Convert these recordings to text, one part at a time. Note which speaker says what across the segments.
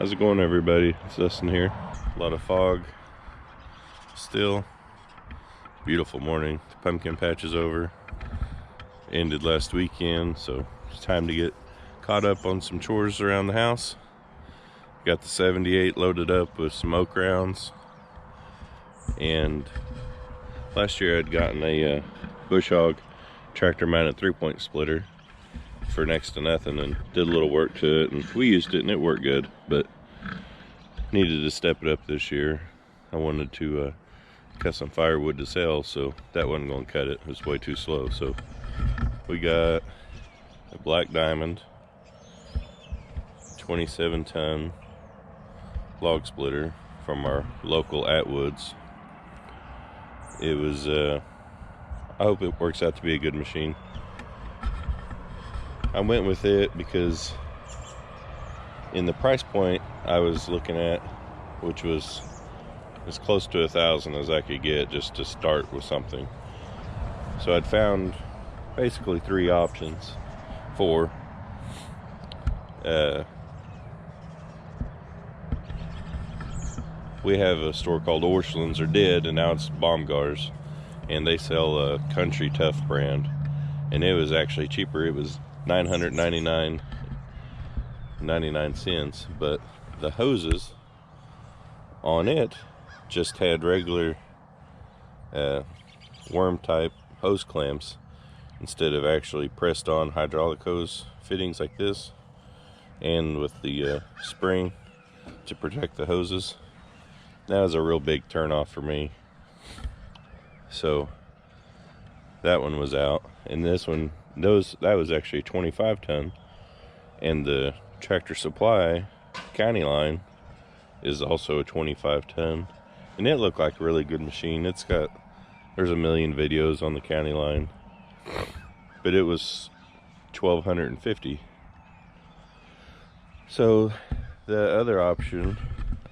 Speaker 1: How's it going, everybody? It's Dustin here. A lot of fog still. Beautiful morning. The pumpkin patch is over. Ended last weekend, so it's time to get caught up on some chores around the house. Got the 78 loaded up with some oak rounds. And last year I'd gotten a Bush Hog tractor mounted 3-point splitter for next to nothing and did a little work to it, and we used it and it worked good, but needed to step it up this year. I wanted to cut some firewood to sell, so that wasn't going to cut it. It was way too slow. So we got a Black Diamond 27-ton log splitter from our local Atwoods. It was I hope it works out to be a good machine. I went with it because in the price point I was looking at, which was as close to $1,000 as I could get just to start with something. So I'd found basically 3 options. 4. We have a store called Orscheln's or did, and now it's Baumgars, and they sell a Country Tough brand, and it was actually cheaper. It was $999.99, but the hoses on it just had regular worm type hose clamps instead of actually pressed on hydraulic hose fittings like this, and with the spring to protect the hoses. That was a real big turn off for me, so that one was out. And this one, that was actually 25-ton, and the Tractor Supply County line is also a 25-ton, and it looked like a really good machine. There's a million videos on the County line, but it was $1,250. So the other option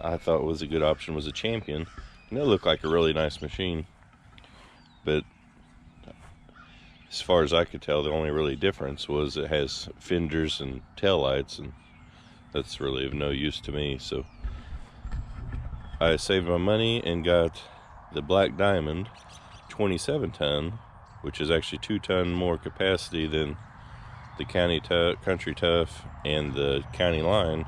Speaker 1: I thought was a good option was a Champion, and it looked like a really nice machine, but as far as I could tell, the only really difference was it has fenders and tail lights, and that's really of no use to me. So I saved my money and got the Black Diamond 27-ton, which is actually 2-ton more capacity than the Country Tough and the County line.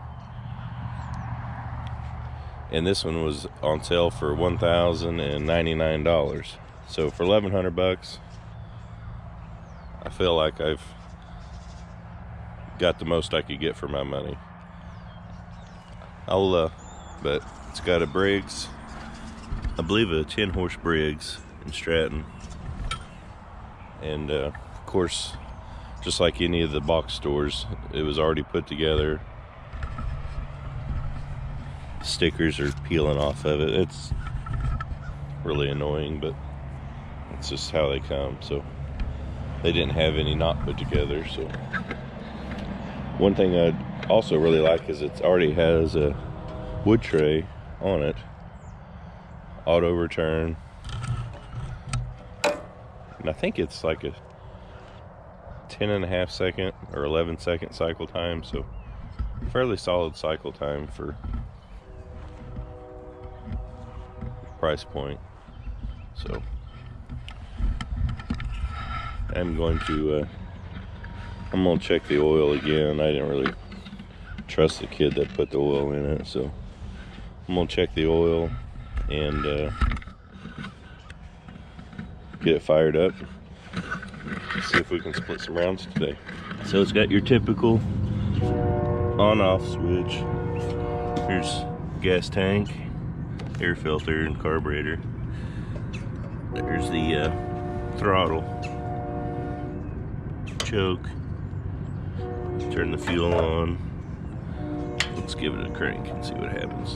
Speaker 1: And this one was on sale for $1,099. So for $1,100, I feel like I've got the most I could get for my money. But it's got a Briggs, I believe a 10-horse Briggs in Stratton. And of course, just like any of the box stores, it was already put together. Stickers are peeling off of it. It's really annoying, but it's just how they come. So they didn't have any not put together. So one thing I'd also really like is it already has a wood tray on it, auto return, and I think it's like a 10.5 second or 11-second cycle time, so fairly solid cycle time for price point. So I'm gonna check the oil again. I didn't really trust the kid that put the oil in it, so I'm gonna check the oil and get it fired up, see if we can split some rounds today. So it's got your typical on-off switch. Here's gas tank, air filter, and carburetor. There's the throttle, choke, turn the fuel on. Let's give it a crank and see what happens.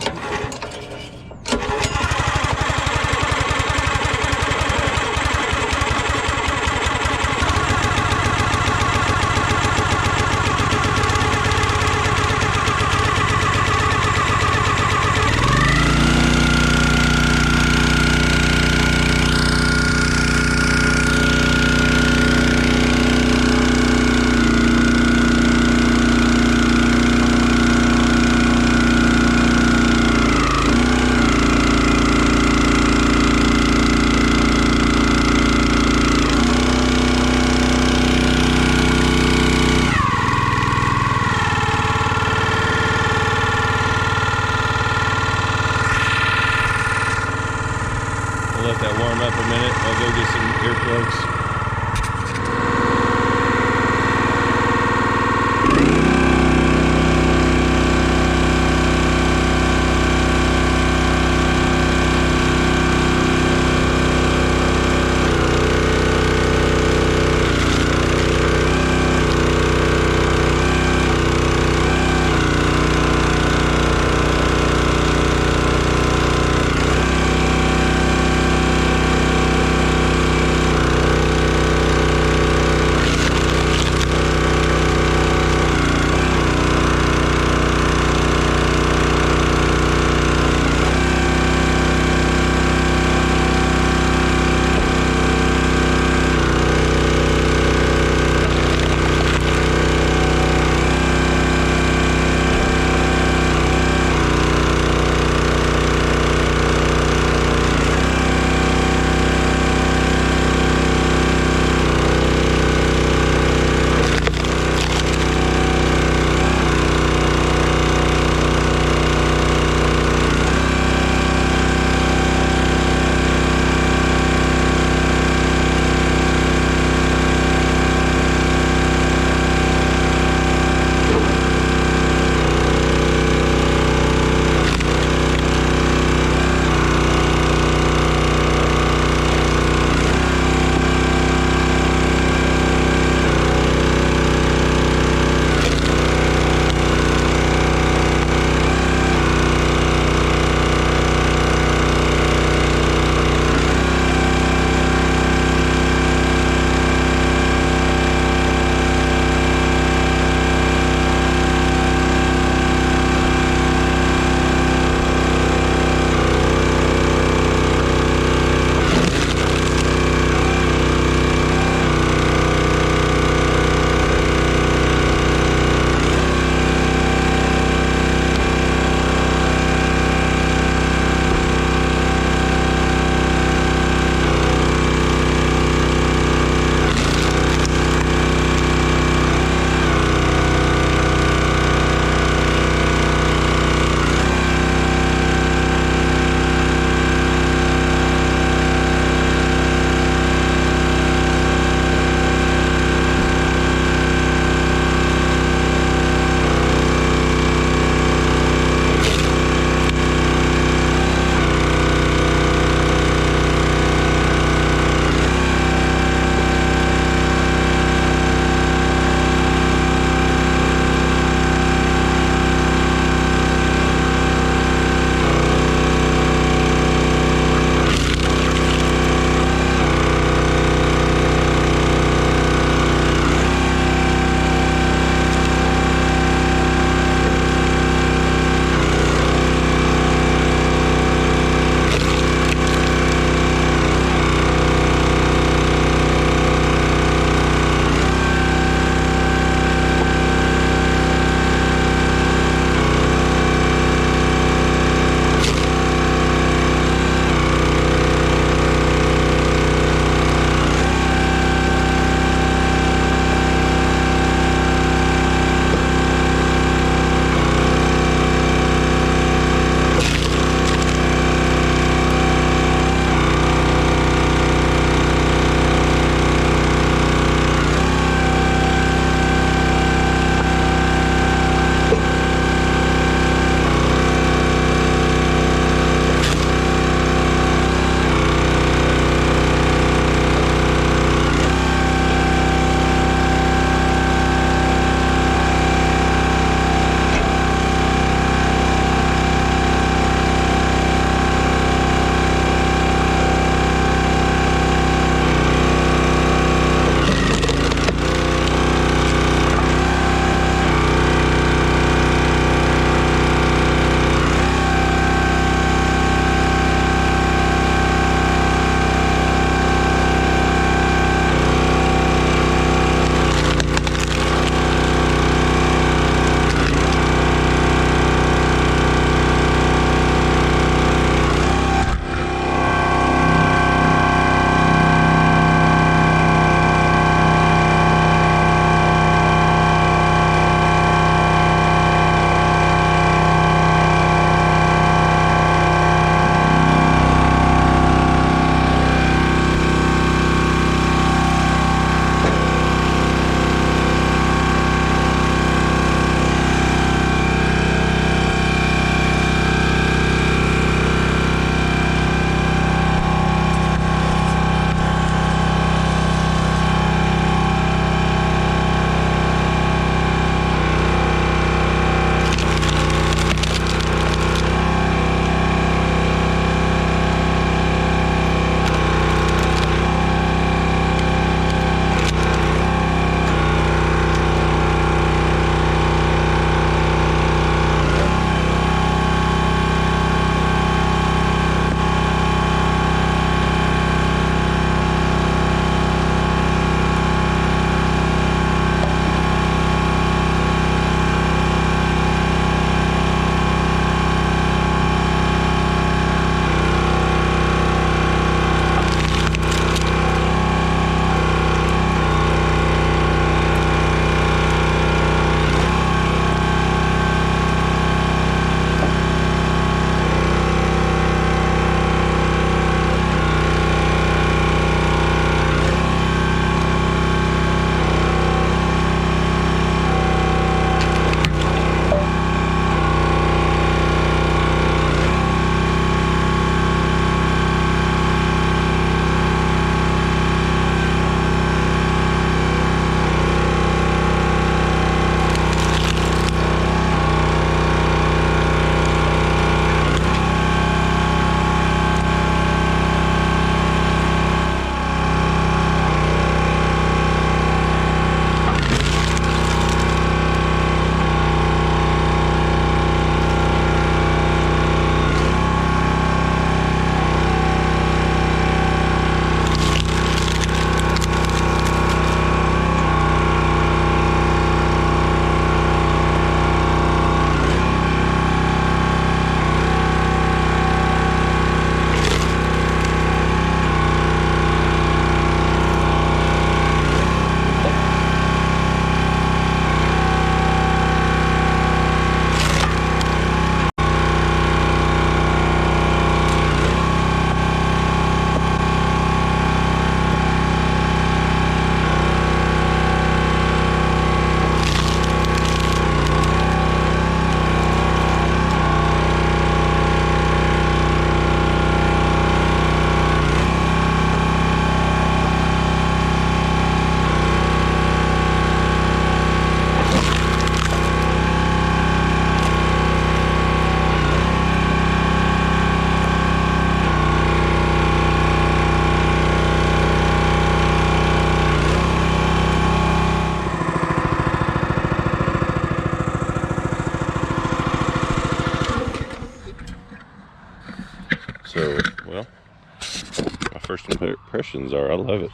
Speaker 1: first impressions are. I love it.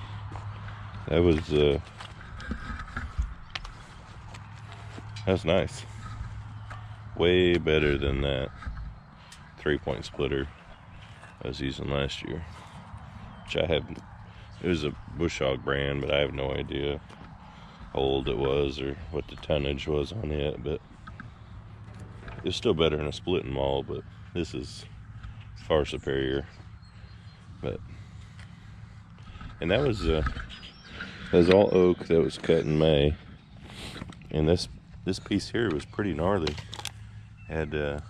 Speaker 1: That was nice. Way better than that 3-point splitter I was using last year, which it was a Bush Hog brand, but I have no idea how old it was or what the tonnage was on it, but it's still better than a splitting maul, but this is far superior. And that was all oak that was cut in May, and this piece here was pretty gnarly. Had a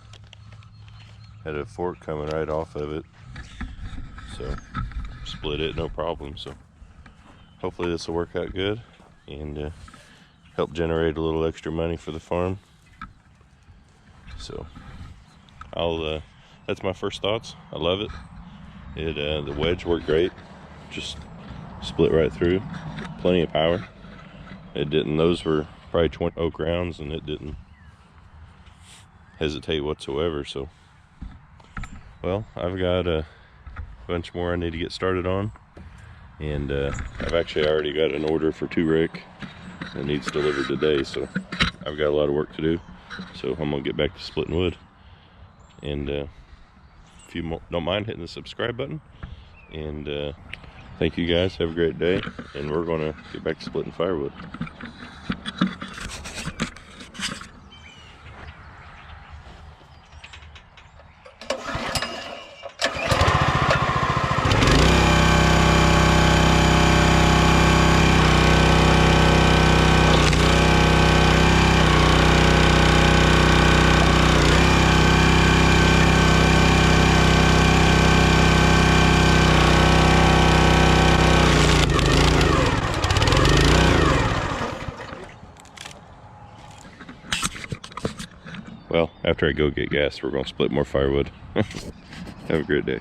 Speaker 1: fork coming right off of it, so split it no problem. So hopefully this will work out good and help generate a little extra money for the farm. So that's my first thoughts. I love it. The wedge worked great, just split right through, plenty of power. Those were probably 20 oak rounds, and it didn't hesitate whatsoever. So, well, I've got a bunch more I need to get started on, and I've actually already got an order for 2 rick that needs delivered today, so I've got a lot of work to do. So I'm gonna get back to splitting wood, and if you don't mind hitting the subscribe button, and thank you guys. Have a great day, and we're gonna get back to splitting firewood. Well, after I go get gas, we're going to split more firewood. Have a great day.